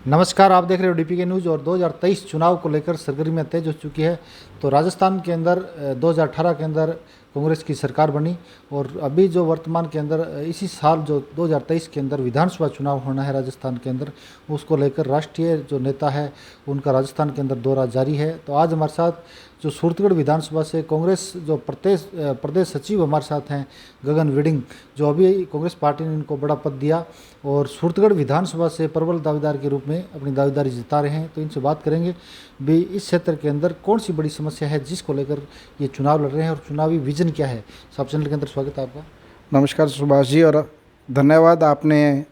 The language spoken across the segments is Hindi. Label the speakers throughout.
Speaker 1: नमस्कार, आप देख रहे हो डीपी के न्यूज़। और 2023 चुनाव को लेकर सरगर्मियां तेज हो चुकी है। तो राजस्थान के अंदर 2018 के अंदर कांग्रेस की सरकार बनी और अभी जो वर्तमान के अंदर इसी साल जो 2023 के अंदर विधानसभा चुनाव होना है राजस्थान के अंदर, उसको लेकर राष्ट्रीय जो नेता है उनका राजस्थान के अंदर दौरा जारी है। तो आज हमारे साथ जो सूरतगढ़ विधानसभा से कांग्रेस जो प्रदेश सचिव हमारे साथ हैं गगन विडिंग, जो अभी कांग्रेस पार्टी ने इनको बड़ा पद दिया और सूरतगढ़ विधानसभा से प्रबल दावेदार के रूप में अपनी दावेदारी जता रहे हैं। तो इनसे बात करेंगे भी इस क्षेत्र के अंदर कौन सी बड़ी समस्या है जिसको लेकर ये चुनाव लड़ रहे हैं और चुनावी विजन क्या है। सब चैनल के अंदर स्वागत है आपका।
Speaker 2: नमस्कार सुभाष जी, और धन्यवाद आपने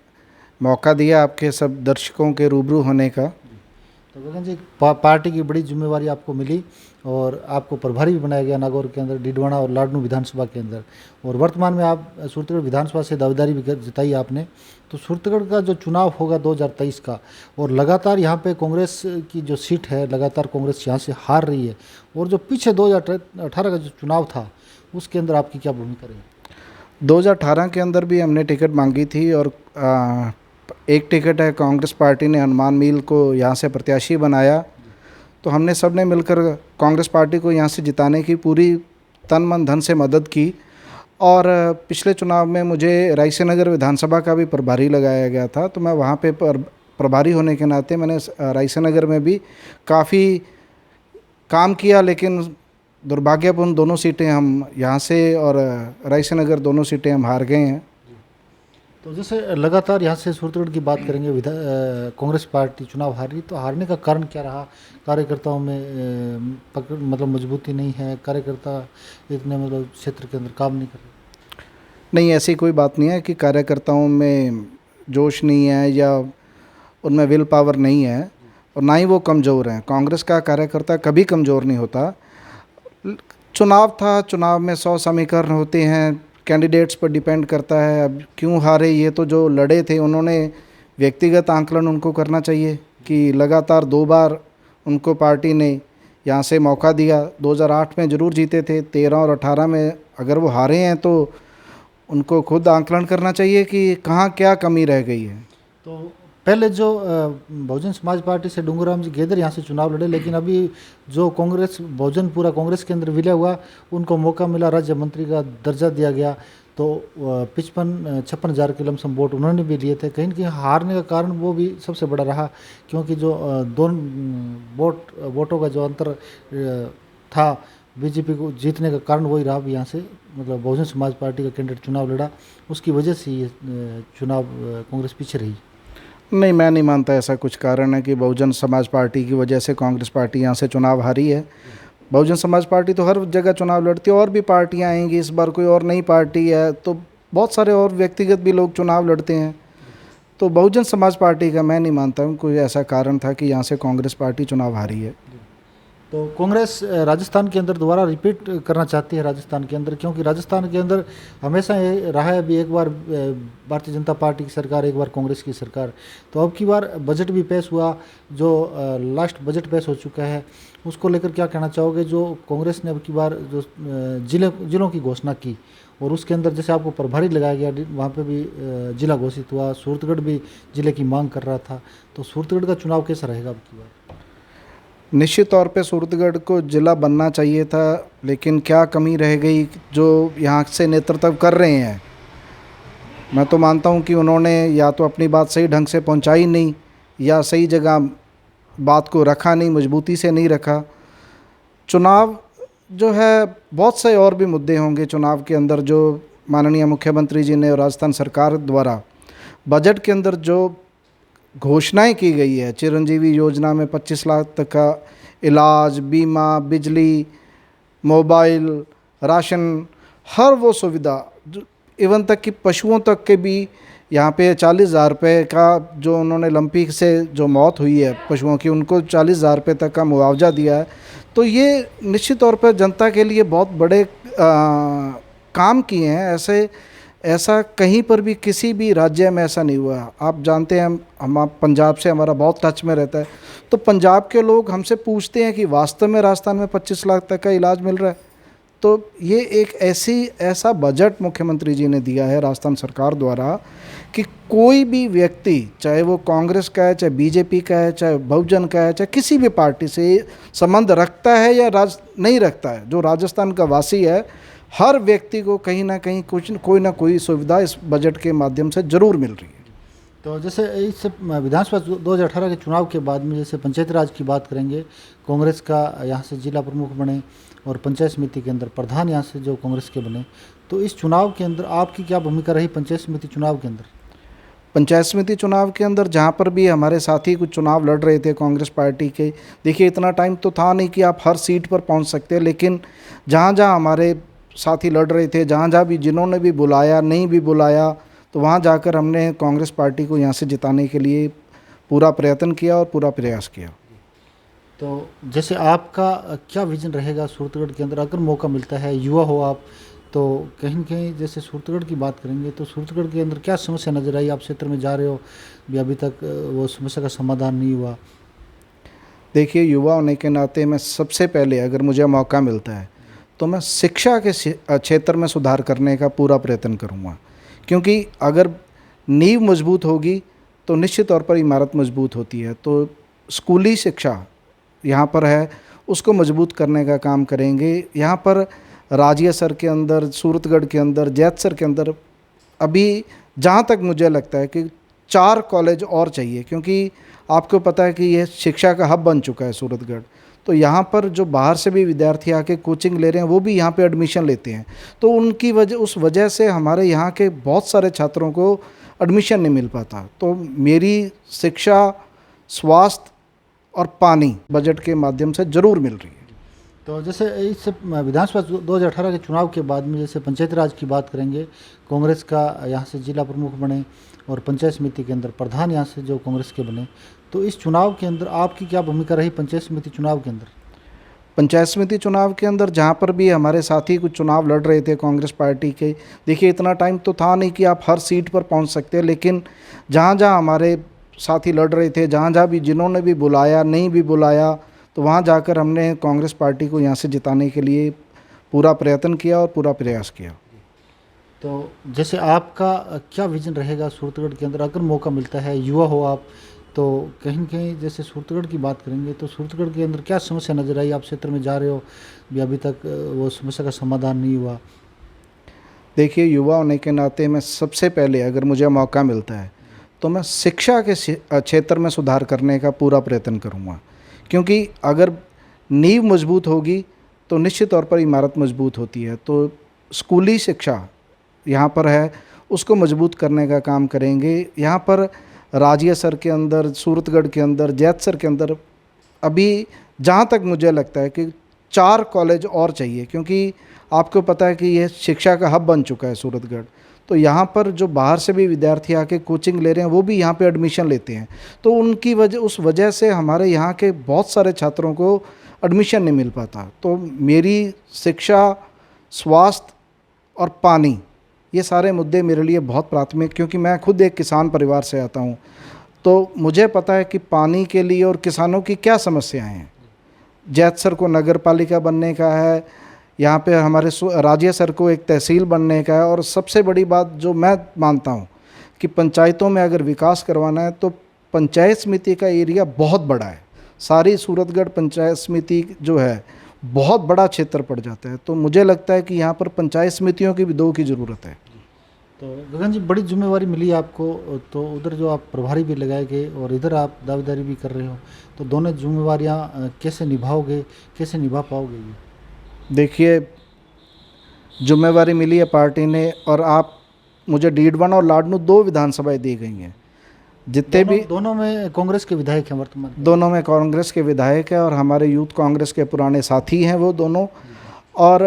Speaker 2: मौका दिया आपके सब दर्शकों के रूबरू होने का।
Speaker 1: तो गगन जी, पार्टी की बड़ी जिम्मेवारी आपको मिली और आपको प्रभारी भी बनाया गया नागौर के अंदर, डीडवाना और लाडनू विधानसभा के अंदर, और वर्तमान में आप सूरतगढ़ विधानसभा से दावेदारी भी जताई आपने। तो सूरतगढ़ का जो चुनाव होगा 2023 का, और लगातार यहाँ पे कांग्रेस की जो सीट है लगातार कांग्रेस यहाँ से हार रही है, और जो पीछे 2018 का जो चुनाव था उसके अंदर आपकी क्या भूमिका रही?
Speaker 2: 2018 के अंदर भी हमने टिकट मांगी थी और एक टिकट है कांग्रेस पार्टी ने हनुमान मील को यहाँ से प्रत्याशी बनाया। तो हमने सब ने मिलकर कांग्रेस पार्टी को यहाँ से जिताने की पूरी तन मन धन से मदद की। और पिछले चुनाव में मुझे रायसेनगर विधानसभा का भी प्रभारी लगाया गया था, तो मैं वहाँ पे प्रभारी होने के नाते मैंने रायसेनगर में भी काफ़ी काम किया। लेकिन दुर्भाग्यपूर्ण दोनों सीटें हम यहाँ से और रायसेनगर दोनों सीटें हम हार गए हैं।
Speaker 1: तो जैसे लगातार यहाँ से सूरतगढ़ की बात करेंगे, कांग्रेस पार्टी चुनाव हारी, तो हारने का कारण क्या रहा? कार्यकर्ताओं में पकड़ मतलब मजबूती नहीं है, कार्यकर्ता इतने मतलब क्षेत्र के अंदर काम नहीं कर रहे?
Speaker 2: नहीं, ऐसी कोई बात नहीं है कि कार्यकर्ताओं में जोश नहीं है या उनमें विल पावर नहीं है, और ना ही वो कमज़ोर हैं। कांग्रेस का कार्यकर्ता कभी कमज़ोर नहीं होता। चुनाव था, चुनाव में 100 समीकरण होते हैं, कैंडिडेट्स पर डिपेंड करता है। अब क्यों हारे, ये तो जो लड़े थे उन्होंने व्यक्तिगत आंकलन उनको करना चाहिए कि लगातार 2 बार उनको पार्टी ने यहाँ से मौका दिया। 2008 में ज़रूर जीते थे, 13 और 18 में अगर वो हारे हैं तो उनको खुद आंकलन करना चाहिए कि कहाँ क्या कमी रह गई है।
Speaker 1: तो पहले जो बहुजन समाज पार्टी से डूंगरराम जी गेदर यहाँ से चुनाव लड़े, लेकिन अभी जो कांग्रेस बहुजन पूरा कांग्रेस के अंदर विलय हुआ, उनको मौका मिला, राज्य मंत्री का दर्जा दिया गया। तो 56 हज़ार के लमसम वोट उन्होंने भी लिए थे। कहीं ना कहीं हारने का कारण वो भी सबसे बड़ा रहा, क्योंकि जो दोनों वोटों का जो अंतर था बीजेपी को जीतने का कारण वही रहा। भी यहाँ से मतलब बहुजन समाज पार्टी का कैंडिडेट चुनाव लड़ा, उसकी वजह से ये चुनाव कांग्रेस पीछे रही।
Speaker 2: नहीं, मैं नहीं मानता ऐसा कुछ कारण है कि बहुजन समाज पार्टी की वजह से कांग्रेस पार्टी यहाँ से चुनाव हारी है। बहुजन समाज पार्टी तो हर जगह चुनाव लड़ती है, और भी पार्टियाँ आएंगी। इस बार कोई और नई पार्टी है तो बहुत सारे और व्यक्तिगत भी लोग चुनाव लड़ते हैं। तो बहुजन समाज पार्टी का मैं नहीं मानता हूँ कोई ऐसा कारण था कि यहाँ से कांग्रेस पार्टी चुनाव हारी है।
Speaker 1: तो कांग्रेस राजस्थान के अंदर दोबारा रिपीट करना चाहती है राजस्थान के अंदर, क्योंकि राजस्थान के अंदर हमेशा ये रहा है अभी एक बार भारतीय जनता पार्टी की सरकार, एक बार कांग्रेस की सरकार। तो अब की बार बजट भी पेश हुआ, जो लास्ट बजट पेश हो चुका है, उसको लेकर क्या कहना चाहोगे? जो कांग्रेस ने अब की बार जो जिलों की घोषणा की और उसके अंदर जैसे आपको प्रभारी लगाया गया, वहाँ पे भी जिला घोषित हुआ, सूरतगढ़ भी जिले की मांग कर रहा था। तो सूरतगढ़ का चुनाव कैसा रहेगा अब की बार?
Speaker 2: निश्चित तौर पे सूरतगढ़ को जिला बनना चाहिए था, लेकिन क्या कमी रह गई जो यहाँ से नेतृत्व कर रहे हैं। मैं तो मानता हूँ कि उन्होंने या तो अपनी बात सही ढंग से पहुँचाई नहीं, या सही जगह बात को रखा नहीं, मजबूती से नहीं रखा। चुनाव जो है, बहुत से और भी मुद्दे होंगे चुनाव के अंदर जो माननीय मुख्यमंत्री जी ने और राजस्थान सरकार द्वारा बजट के अंदर जो घोषणाएं की गई है। चिरंजीवी योजना में 25 लाख तक का इलाज, बीमा, बिजली, मोबाइल, राशन, हर वो सुविधा, इवन तक कि पशुओं तक के भी यहाँ पे 40,000 रुपये का जो उन्होंने लंपी से जो मौत हुई है पशुओं की, उनको 40,000 रुपये तक का मुआवजा दिया है। तो ये निश्चित तौर पर जनता के लिए बहुत बड़े काम किए हैं। ऐसा कहीं पर भी किसी भी राज्य में ऐसा नहीं हुआ। आप जानते हैं, हम पंजाब से हमारा बहुत टच में रहता है, तो पंजाब के लोग हमसे पूछते हैं कि वास्तव में राजस्थान में 25 लाख तक का इलाज मिल रहा है। तो ये एक ऐसा बजट मुख्यमंत्री जी ने दिया है राजस्थान सरकार द्वारा कि कोई भी व्यक्ति, चाहे वो कांग्रेस का है, चाहे बीजेपी का है, चाहे बहुजन का है, चाहे किसी भी पार्टी से संबंध रखता है या नहीं रखता है, जो राजस्थान का वासी है, हर व्यक्ति को कहीं ना कहीं कोई ना कोई सुविधा इस बजट के माध्यम से ज़रूर मिल रही है।
Speaker 1: तो जैसे इस विधानसभा 2018 के चुनाव के बाद में जैसे पंचायती राज की बात करेंगे, कांग्रेस का यहाँ से जिला प्रमुख बने और पंचायत समिति के अंदर प्रधान यहाँ से जो कांग्रेस के बने, तो इस चुनाव के अंदर आपकी क्या भूमिका रही पंचायत समिति चुनाव के अंदर?
Speaker 2: पंचायत समिति चुनाव के अंदर जहाँ पर भी हमारे साथी कुछ चुनाव लड़ रहे थे कांग्रेस पार्टी के, देखिए इतना टाइम तो था नहीं कि आप हर सीट पर पहुँच सकते, लेकिन जहाँ जहाँ हमारे साथी लड़ रहे थे, जहाँ जहाँ भी जिन्होंने भी बुलाया, नहीं भी बुलाया, तो वहाँ जाकर हमने कांग्रेस पार्टी को यहाँ से जिताने के लिए पूरा प्रयत्न किया और पूरा प्रयास किया।
Speaker 1: तो जैसे आपका क्या विजन रहेगा सूरतगढ़ के अंदर अगर मौका मिलता है, युवा हो आप, तो कहीं न कहीं जैसे सूरतगढ़ की बात करेंगे तो सूरतगढ़ के अंदर क्या समस्या नज़र आई? आप क्षेत्र में जा रहे हो, भी अभी तक वो समस्या का समाधान नहीं हुआ।
Speaker 2: देखिए, युवा होने के नाते मैं सबसे पहले, अगर मुझे मौका मिलता है तो मैं शिक्षा के क्षेत्र में सुधार करने का पूरा प्रयत्न करूँगा, क्योंकि अगर नींव मजबूत होगी तो निश्चित तौर पर इमारत मजबूत होती है। तो स्कूली शिक्षा यहाँ पर है, उसको मजबूत करने का काम करेंगे। यहाँ पर राजियासर के अंदर, सूरतगढ़ के अंदर, जैतसर के अंदर अभी जहाँ तक मुझे लगता है कि 4 कॉलेज और चाहिए, क्योंकि आपको पता है कि यह शिक्षा का हब बन चुका है सूरतगढ़। तो यहाँ पर जो बाहर से भी विद्यार्थी आके कोचिंग ले रहे हैं, वो भी यहाँ पे एडमिशन लेते हैं, तो उनकी उस वजह से हमारे यहाँ के बहुत सारे छात्रों को एडमिशन नहीं मिल पाता। तो मेरी शिक्षा, स्वास्थ्य और पानी बजट के माध्यम से ज़रूर मिल रही है।
Speaker 1: तो जैसे इस विधानसभा 2018 के चुनाव के बाद में जैसे पंचायती राज की बात करेंगे, कांग्रेस का यहाँ से जिला प्रमुख बने और पंचायत समिति के अंदर प्रधान यहाँ से जो कांग्रेस के बने, तो इस चुनाव के अंदर आपकी क्या भूमिका रही पंचायत समिति चुनाव के अंदर?
Speaker 2: पंचायत समिति चुनाव के अंदर जहाँ पर भी हमारे साथी कुछ चुनाव लड़ रहे थे कांग्रेस पार्टी के, देखिए इतना टाइम तो था नहीं कि आप हर सीट पर पहुँच सकते, लेकिन जहाँ जहाँ हमारे साथी लड़ रहे थे, जहाँ जहाँ भी जिन्होंने भी बुलाया, नहीं भी बुलाया, तो वहाँ जाकर हमने कांग्रेस पार्टी को यहाँ से जिताने के लिए पूरा प्रयत्न किया और पूरा प्रयास किया।
Speaker 1: तो जैसे आपका क्या विजन रहेगा सूरतगढ़ के अंदर अगर मौका मिलता है, युवा हो आप, तो कहीं न कहीं जैसे सूरतगढ़ की बात करेंगे तो सूरतगढ़ के अंदर क्या समस्या नज़र आई? आप क्षेत्र में जा रहे हो, भी अभी तक वो समस्या का समाधान नहीं हुआ।
Speaker 2: देखिए, युवा होने के नाते मैं सबसे पहले, अगर मुझे मौका मिलता है तो मैं शिक्षा के क्षेत्र में सुधार करने का पूरा प्रयत्न करूँगा, क्योंकि अगर नींव मजबूत होगी तो निश्चित तौर पर इमारत मजबूत होती है। तो स्कूली शिक्षा यहाँ पर है, उसको मजबूत करने का काम करेंगे। यहाँ पर राजियासर के अंदर, सूरतगढ़ के अंदर, जैतसर के अंदर अभी जहाँ तक मुझे लगता है कि 4 कॉलेज और चाहिए, क्योंकि आपको पता है कि यह शिक्षा का हब बन चुका है सूरतगढ़। तो यहाँ पर जो बाहर से भी विद्यार्थी आके कोचिंग ले रहे हैं, वो भी यहाँ पे एडमिशन लेते हैं, तो उनकी उस वजह से हमारे यहाँ के बहुत सारे छात्रों को एडमिशन नहीं मिल पाता। तो मेरी शिक्षा, स्वास्थ्य और पानी, ये सारे मुद्दे मेरे लिए बहुत प्राथमिक, क्योंकि मैं खुद एक किसान परिवार से आता हूँ, तो मुझे पता है कि पानी के लिए और किसानों की क्या समस्याएं हैं। जैतसर को नगर पालिका बनने का है, यहाँ पे हमारे राजियासर को एक तहसील बनने का है, और सबसे बड़ी बात जो मैं मानता हूँ कि पंचायतों में अगर विकास करवाना है तो पंचायत समिति का एरिया बहुत बड़ा है। सारी सूरतगढ़ पंचायत समिति जो है बहुत बड़ा क्षेत्र पड़ जाता है, तो मुझे लगता है कि यहाँ पर पंचायत समितियों की भी 2 की ज़रूरत है।
Speaker 1: तो गगन जी, बड़ी जिम्मेवारी मिली आपको, तो उधर जो आप प्रभारी भी लगाए गए और इधर आप दावेदारी भी कर रहे हो, तो दोनों जिम्मेवारियाँ कैसे निभाओगे, कैसे निभा पाओगे ये?
Speaker 2: देखिए, जिम्मेवारी मिली है पार्टी ने, और आप मुझे डीडवान और लाडनू 2 विधानसभाएं दी गई हैं। जितने भी
Speaker 1: दोनों में कांग्रेस के विधायक हैं वर्तमान?
Speaker 2: दोनों में कांग्रेस के विधायक हैं, और हमारे यूथ कांग्रेस के पुराने साथी हैं वो दोनों। और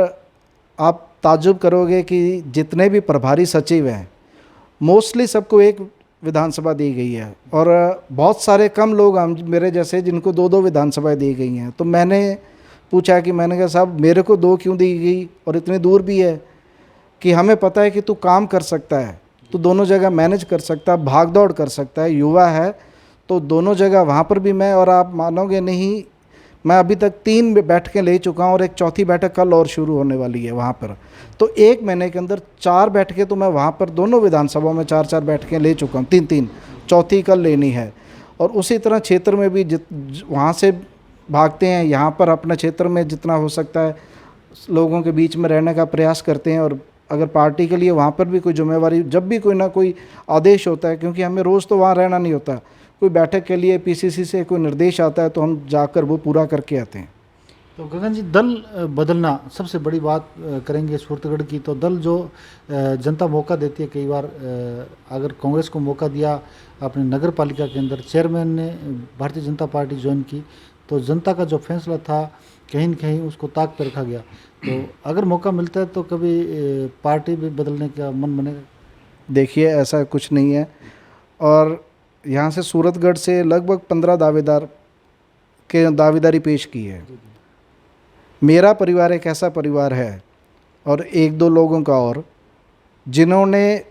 Speaker 2: आप ताज्जुब करोगे कि जितने भी प्रभारी सचिव हैं, मोस्टली सबको 1 विधानसभा दी गई है, और बहुत सारे कम लोग हम मेरे जैसे जिनको 2-2 विधानसभाएं दी गई हैं। तो मैंने पूछा कि मैंने कहा साहब, मेरे को 2 क्यों दी गई, और इतनी दूर भी है कि हमें पता है कि तू काम कर सकता है, तो दोनों जगह मैनेज कर सकता है, भाग दौड़ कर सकता है, युवा है, तो दोनों जगह वहाँ पर भी मैं, और आप मानोगे नहीं, मैं अभी तक 3 बैठकें ले चुका हूँ और एक चौथी बैठक कल और शुरू होने वाली है वहाँ पर। तो 1 महीने के अंदर 4 बैठकें तो मैं वहाँ पर दोनों विधानसभाओं में 4-4 बैठकें ले चुका हूँ, 3-3, चौथी कल लेनी है। और उसी तरह क्षेत्र में भी वहाँ से भागते हैं, यहाँ पर अपने क्षेत्र में जितना हो सकता है लोगों के बीच में रहने का प्रयास करते हैं। और अगर पार्टी के लिए वहाँ पर भी कोई जिम्मेवारी, जब भी कोई ना कोई आदेश होता है, क्योंकि हमें रोज़ तो वहाँ रहना नहीं होता, कोई बैठक के लिए पीसीसी से कोई निर्देश आता है तो हम जाकर वो पूरा करके आते हैं।
Speaker 1: तो गगन जी, दल बदलना सबसे बड़ी बात करेंगे सूरतगढ़ की। तो दल जो जनता मौका देती है, कई बार अगर कांग्रेस को मौका दिया अपने नगर पालिका के अंदर, चेयरमैन ने भारतीय जनता पार्टी ज्वाइन की, तो जनता का जो फैसला था कहीं न कहीं उसको ताक पर रखा गया। तो अगर मौका मिलता है तो कभी पार्टी भी बदलने का मन बनेगा?
Speaker 2: देखिए, ऐसा कुछ नहीं है। और यहाँ से सूरतगढ़ से लगभग 15 दावेदार के दावेदारी पेश की है। मेरा परिवार एक ऐसा परिवार है और 1-2 लोगों का और, जिन्होंने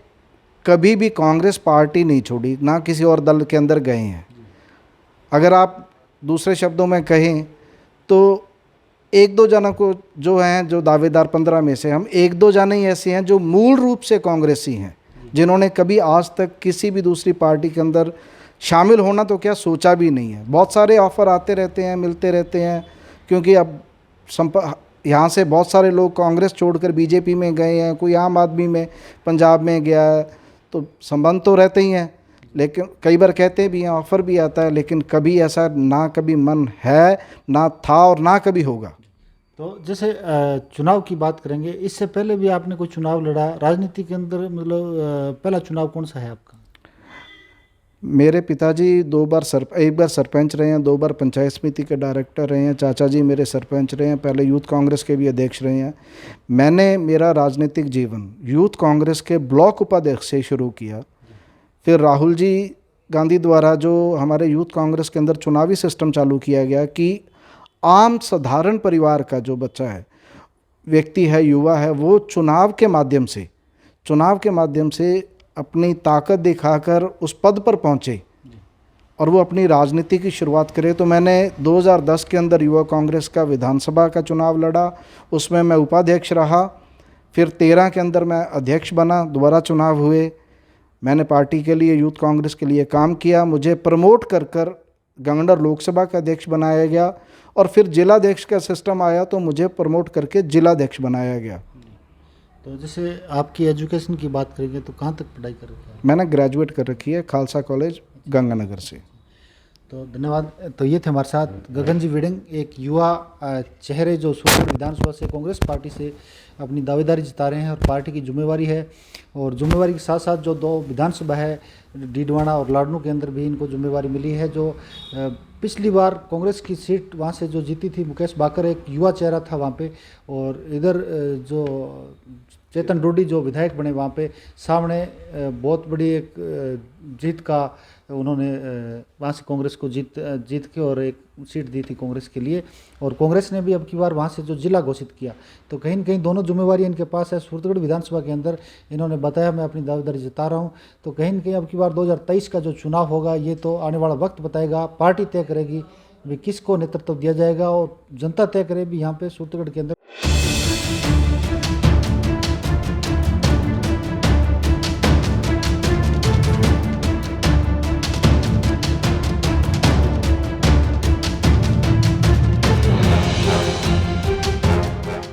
Speaker 2: कभी भी कांग्रेस पार्टी नहीं छोड़ी, ना किसी और दल के अंदर गए हैं। अगर आप दूसरे शब्दों में कहें तो 1-2 जनों को जो हैं, जो दावेदार 15 में से, हम 1-2 जाने ही ऐसे हैं जो मूल रूप से कांग्रेसी हैं, जिन्होंने कभी आज तक किसी भी दूसरी पार्टी के अंदर शामिल होना तो क्या सोचा भी नहीं है। बहुत सारे ऑफ़र आते रहते हैं, मिलते रहते हैं, क्योंकि अब यहाँ से बहुत सारे लोग कांग्रेस छोड़कर बीजेपी में गए हैं, कोई आम आदमी में पंजाब में गया है, तो संबंध तो रहते ही हैं। लेकिन कई बार कहते भी हैं, ऑफ़र भी आता है, लेकिन कभी ऐसा ना कभी मन है, ना था और ना कभी होगा।
Speaker 1: तो जैसे चुनाव की बात करेंगे, इससे पहले भी आपने कोई चुनाव लड़ा राजनीति के अंदर, मतलब पहला चुनाव कौन सा है आपका?
Speaker 2: मेरे पिताजी एक बार सरपंच रहे हैं, 2 बार पंचायत समिति के डायरेक्टर रहे हैं। चाचा जी मेरे सरपंच रहे हैं, पहले यूथ कांग्रेस के भी अध्यक्ष रहे हैं। मैंने मेरा राजनीतिक जीवन यूथ कांग्रेस के ब्लॉक उपाध्यक्ष से शुरू किया। फिर राहुल जी गांधी द्वारा जो हमारे यूथ कांग्रेस के अंदर चुनावी सिस्टम चालू किया गया कि आम साधारण परिवार का जो बच्चा है, व्यक्ति है, युवा है, वो चुनाव के माध्यम से अपनी ताकत दिखाकर उस पद पर पहुंचे और वो अपनी राजनीति की शुरुआत करे। तो मैंने 2010 के अंदर युवा कांग्रेस का विधानसभा का चुनाव लड़ा, उसमें मैं उपाध्यक्ष रहा। फिर 13 के अंदर मैं अध्यक्ष बना, दोबारा चुनाव हुए। मैंने पार्टी के लिए, यूथ कांग्रेस के लिए काम किया। मुझे प्रमोट कर गंगनर लोकसभा का अध्यक्ष बनाया गया और फिर जिलाध्यक्ष का सिस्टम आया तो मुझे प्रमोट करके जिलाध्यक्ष बनाया गया।
Speaker 1: तो जैसे आपकी एजुकेशन की बात करेंगे तो कहाँ तक पढ़ाई कर रखी है?
Speaker 2: मैंने ग्रेजुएट कर रखी है खालसा कॉलेज गंगानगर से।
Speaker 1: तो धन्यवाद। तो ये थे हमारे साथ गगन जी विडिंग, एक युवा चेहरे जो सूरत विधानसभा से कांग्रेस पार्टी से अपनी दावेदारी जता रहे हैं और पार्टी की जिम्मेवारी है। और जिम्मेवारी के साथ साथ जो 2 विधानसभा है, डीडवाना और लाडनू के अंदर भी इनको जिम्मेवारी मिली है। जो पिछली बार कांग्रेस की सीट वहाँ से जो जीती थी, मुकेश बाकर एक युवा चेहरा था वहाँ पे, और इधर जो चेतन डोडी जो विधायक बने वहाँ पे, सामने बहुत बड़ी एक जीत का उन्होंने वहाँ से कांग्रेस को जीत के और एक सीट दी थी कांग्रेस के लिए। और कांग्रेस ने भी अब की बार वहाँ से जो जिला घोषित किया, तो कहीं न कहीं दोनों जिम्मेवारी इनके पास है। सूरतगढ़ विधानसभा के अंदर इन्होंने बताया मैं अपनी दावेदारी जता रहा हूँ। तो कहीं न कहीं अब की बार 2023 का जो चुनाव होगा, ये तो आने वाला वक्त बताएगा। पार्टी तय करेगी भी किसको नेतृत्व दिया जाएगा और जनता तय करे भी यहाँ पे सूरतगढ़ के अंदर।